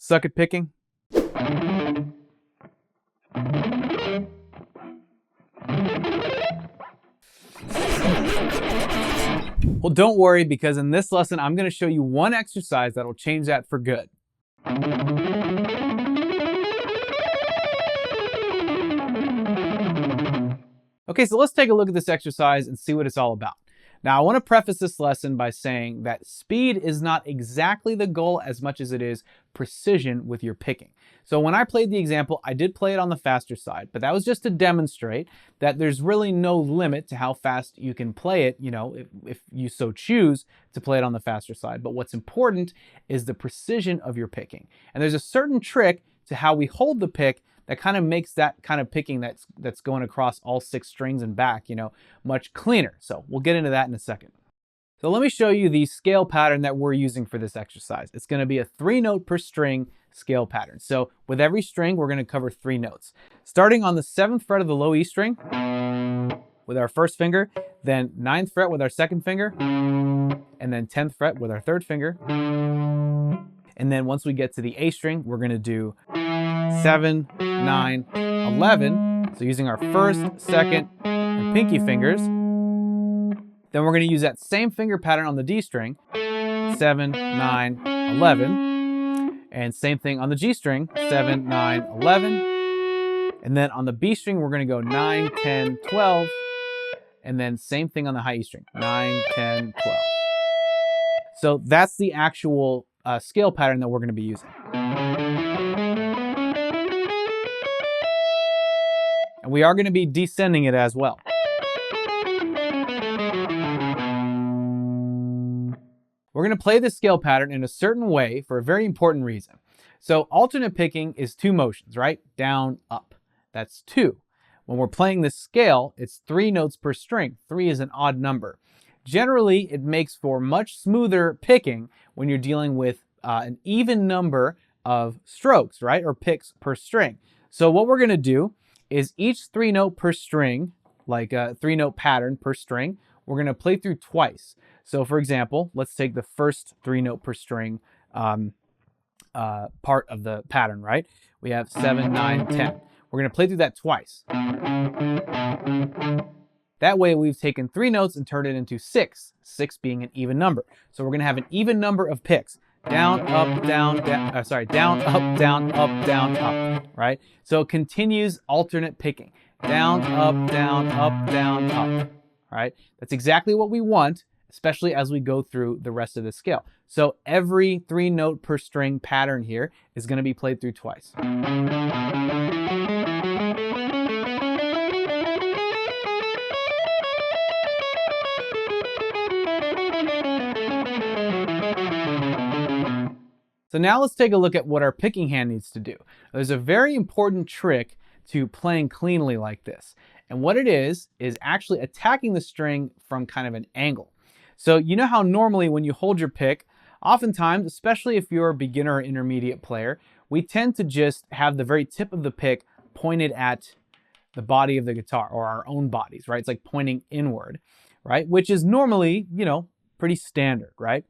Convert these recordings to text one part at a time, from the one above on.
Suck at picking? Well, don't worry, because in this lesson, I'm going to show you one exercise that'll change that for good. Okay, so let's take a look at this exercise and see what it's all about. Now, I want to preface this lesson by saying that speed is not exactly the goal as much as it is precision with your picking. So when I played the example, I did play it on the faster side, but that was just to demonstrate that there's really no limit to how fast you can play it, if you so choose to play it on the faster side. But what's important is the precision of your picking. And there's a certain trick to how we hold the pick that kind of makes that kind of picking that's going across all 6 strings and back, much cleaner. So we'll get into that in a second. So let me show you the scale pattern that we're using for this exercise. It's going to be a 3-note per string scale pattern. So with every string, we're going to cover 3 notes. Starting on the 7th fret of the low E string with our first finger, then 9th fret with our second finger, and then 10th fret with our third finger. And then once we get to the A string, we're going to do 7, 9, 11. So using our first, second, and pinky fingers. Then we're going to use that same finger pattern on the D string, 7, 9, 11. And same thing on the G string, 7, 9, 11. And then on the B string, we're going to go 9, 10, 12. And then same thing on the high E string, 9, 10, 12. So that's the actual scale pattern that we're going to be using. And we are going to be descending it as well. We're going to play this scale pattern in a certain way for a very important reason. So alternate picking is 2 motions, right? Down, up. That's 2. When we're playing this scale, it's 3 notes per string. 3 is an odd number. Generally, it makes for much smoother picking when you're dealing with an even number of strokes, right? Or picks per string. So what we're going to do is each 3-note per string, like a 3-note pattern per string, we're going to play through twice. So for example, let's take the first 3-note per string part of the pattern, right? We have 7, 9, 10. We're going to play through that twice. That way we've taken 3 notes and turned it into 6, 6 being an even number. So we're going to have an even number of picks. Down, up, down, down, down, up, down, up, down, up, right? So it continues alternate picking. Down, up, down, up, down, up, right? That's exactly what we want, especially as we go through the rest of the scale. So every 3-note per string pattern here is going to be played through twice. So now let's take a look at what our picking hand needs to do. There's a very important trick to playing cleanly like this. And what it is actually attacking the string from kind of an angle. So you know how normally when you hold your pick, oftentimes, especially if you're a beginner or intermediate player, we tend to just have the very tip of the pick pointed at the body of the guitar, or our own bodies, right? It's like pointing inward, right? Which is normally, pretty standard, right?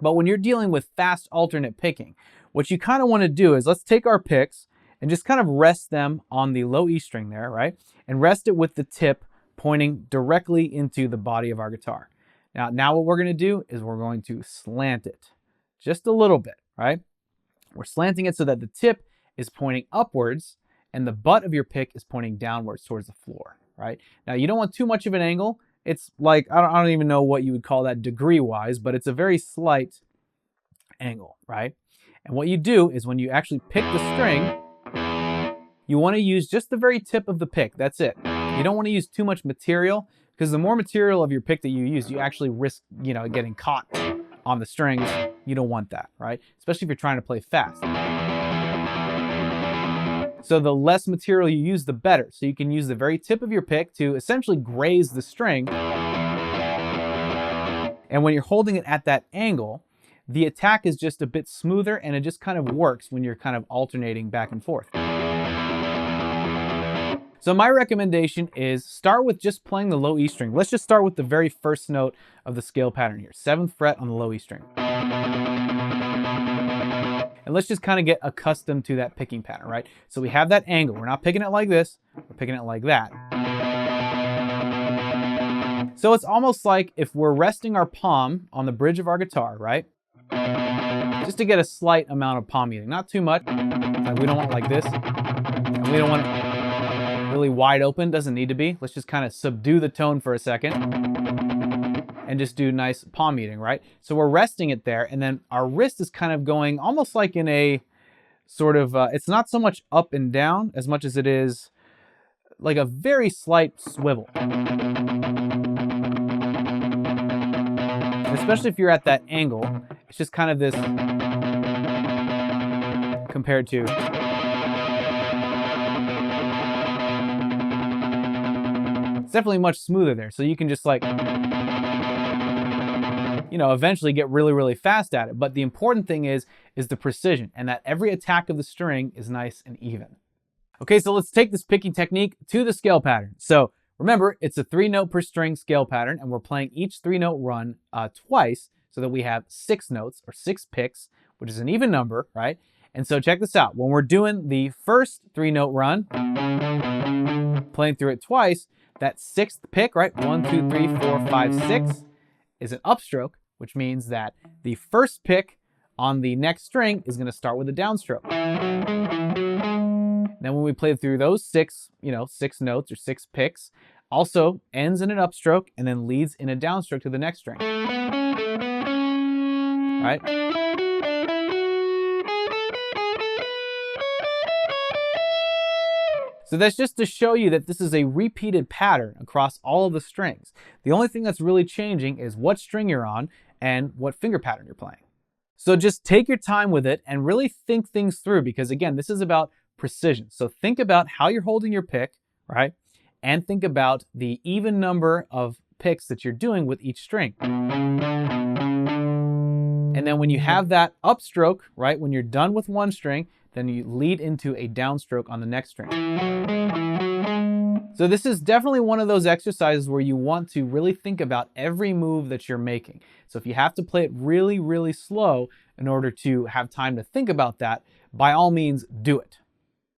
But when you're dealing with fast alternate picking, what you kind of want to do is let's take our picks and just kind of rest them on the low E string there, right? And rest it with the tip pointing directly into the body of our guitar. Now what we're going to do is we're going to slant it just a little bit, right? We're slanting it so that the tip is pointing upwards and the butt of your pick is pointing downwards towards the floor, right? Now you don't want too much of an angle. It's like, I don't even know what you would call that degree-wise, but it's a very slight angle, right? And what you do is when you actually pick the string, you want to use just the very tip of the pick. That's it. You don't want to use too much material, because the more material of your pick that you use, you actually risk, getting caught on the strings. You don't want that, right? Especially if you're trying to play fast. So the less material you use, the better. So you can use the very tip of your pick to essentially graze the string. And when you're holding it at that angle, the attack is just a bit smoother, and it just kind of works when you're kind of alternating back and forth. So my recommendation is start with just playing the low E string. Let's just start with the very first note of the scale pattern here, 7th fret on the low E string. And And let's just kind of get accustomed to that picking pattern, right? So we have that angle. We're not picking it like this, we're picking it like that. So it's almost like if we're resting our palm on the bridge of our guitar, right? Just to get a slight amount of palm muting, not too much. Like we don't want it like this. And we don't want it really wide open, doesn't need to be. Let's just kind of subdue the tone for a second and just do nice palm muting, right? So we're resting it there, and then our wrist is kind of going almost like in a sort of, it's not so much up and down as much as it is like a very slight swivel. Especially if you're at that angle, it's just kind of this compared to it's definitely much smoother there. So you can just like, you know, eventually get really, really fast at it. But the important thing is the precision, and that every attack of the string is nice and even. Okay, so let's take this picking technique to the scale pattern. So remember, it's a 3-note per string scale pattern, and we're playing each 3-note run twice so that we have 6 notes or 6 picks, which is an even number, right? And so check this out. When we're doing the first 3-note run, playing through it twice, that 6th pick, right? 1, 2, 3, 4, 5, 6 is an upstroke, which means that the first pick on the next string is going to start with a downstroke. Then when we play through those 6 notes or 6 picks, also ends in an upstroke and then leads in a downstroke to the next string. Right? So that's just to show you that this is a repeated pattern across all of the strings. The only thing that's really changing is what string you're on and what finger pattern you're playing. So just take your time with it and really think things through, because again, this is about precision. So think about how you're holding your pick, right? And think about the even number of picks that you're doing with each string. And then when you have that upstroke, right, when you're done with one string, then you lead into a downstroke on the next string. So this is definitely one of those exercises where you want to really think about every move that you're making. So if you have to play it really, really slow in order to have time to think about that, by all means, do it.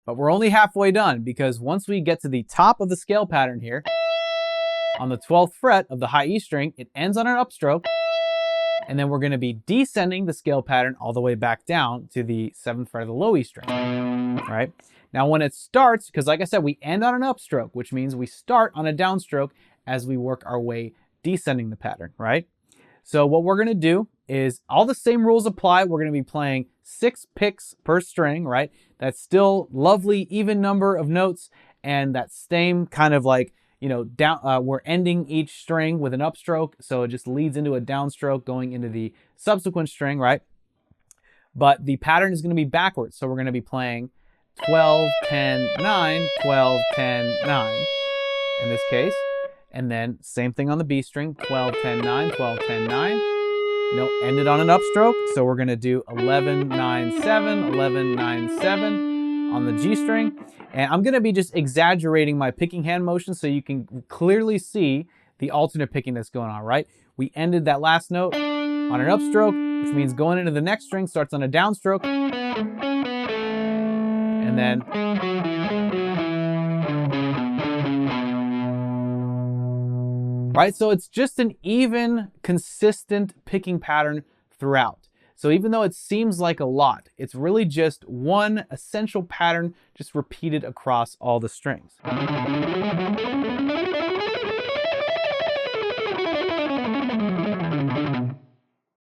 But we're only halfway done, because once we get to the top of the scale pattern here, on the 12th fret of the high E string, it ends on an upstroke, and then we're going to be descending the scale pattern all the way back down to the 7th fret of the low E string, right? Now when it starts, because like I said, we end on an upstroke, which means we start on a downstroke as we work our way descending the pattern, right? So what we're going to do is all the same rules apply. We're going to be playing 6 picks per string, right? That's still lovely even number of notes, and that same kind of like, you know, we're ending each string with an upstroke, so it just leads into a downstroke going into the subsequent string, right? But the pattern is going to be backwards, so we're going to be playing 12, 10, 9, 12, 10, 9 in this case. And then same thing on the B string, 12, 10, 9, 12, 10, 9. You know, ended on an upstroke, so we're going to do 11, 9, 7, 11, 9, 7 on the G string. And I'm going to be just exaggerating my picking hand motion so you can clearly see the alternate picking that's going on, right? We ended that last note on an upstroke, which means going into the next string starts on a downstroke. And then right? So it's just an even, consistent picking pattern throughout. So even though it seems like a lot, it's really just one essential pattern just repeated across all the strings.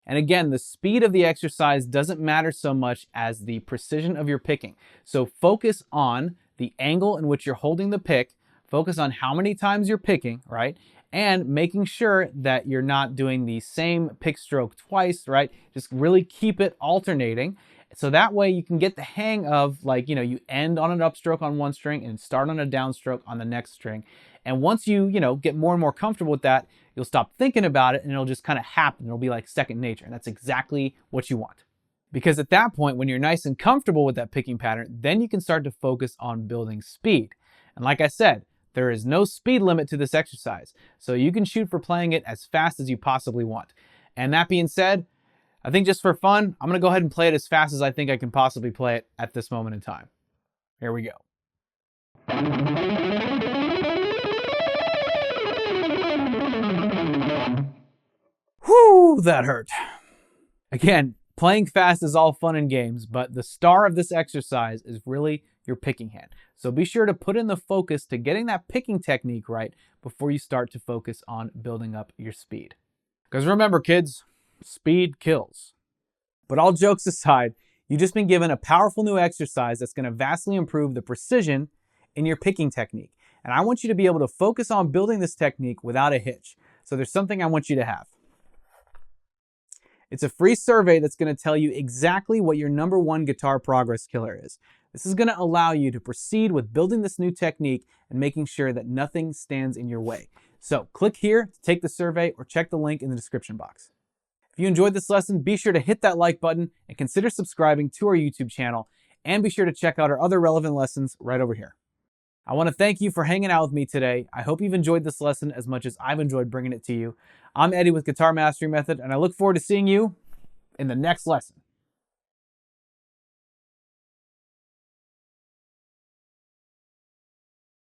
And again, the speed of the exercise doesn't matter so much as the precision of your picking. So focus on the angle in which you're holding the pick, focus on how many times you're picking, right? And making sure that you're not doing the same pick stroke twice, right? Just really keep it alternating. So that way you can get the hang of, like, you know, you end on an upstroke on one string and start on a downstroke on the next string. And once you get more and more comfortable with that, you'll stop thinking about it and it'll just kind of happen. It'll be like second nature. And that's exactly what you want. Because at that point, when you're nice and comfortable with that picking pattern, then you can start to focus on building speed. And like I said, there is no speed limit to this exercise, so you can shoot for playing it as fast as you possibly want. And that being said, I think just for fun, I'm going to go ahead and play it as fast as I think I can possibly play it at this moment in time. Here we go. Whew, that hurt. Again, playing fast is all fun and games, but the star of this exercise is really your picking hand. So be sure to put in the focus to getting that picking technique right before you start to focus on building up your speed. Because remember, kids, speed kills. But all jokes aside, you've just been given a powerful new exercise that's going to vastly improve the precision in your picking technique. And I want you to be able to focus on building this technique without a hitch. So there's something I want you to have. It's a free survey that's going to tell you exactly what your #1 guitar progress killer is. This is going to allow you to proceed with building this new technique and making sure that nothing stands in your way. So click here to take the survey or check the link in the description box. If you enjoyed this lesson, be sure to hit that like button and consider subscribing to our YouTube channel, and be sure to check out our other relevant lessons right over here. I want to thank you for hanging out with me today. I hope you've enjoyed this lesson as much as I've enjoyed bringing it to you. I'm Eddie with Guitar Mastery Method, and I look forward to seeing you in the next lesson.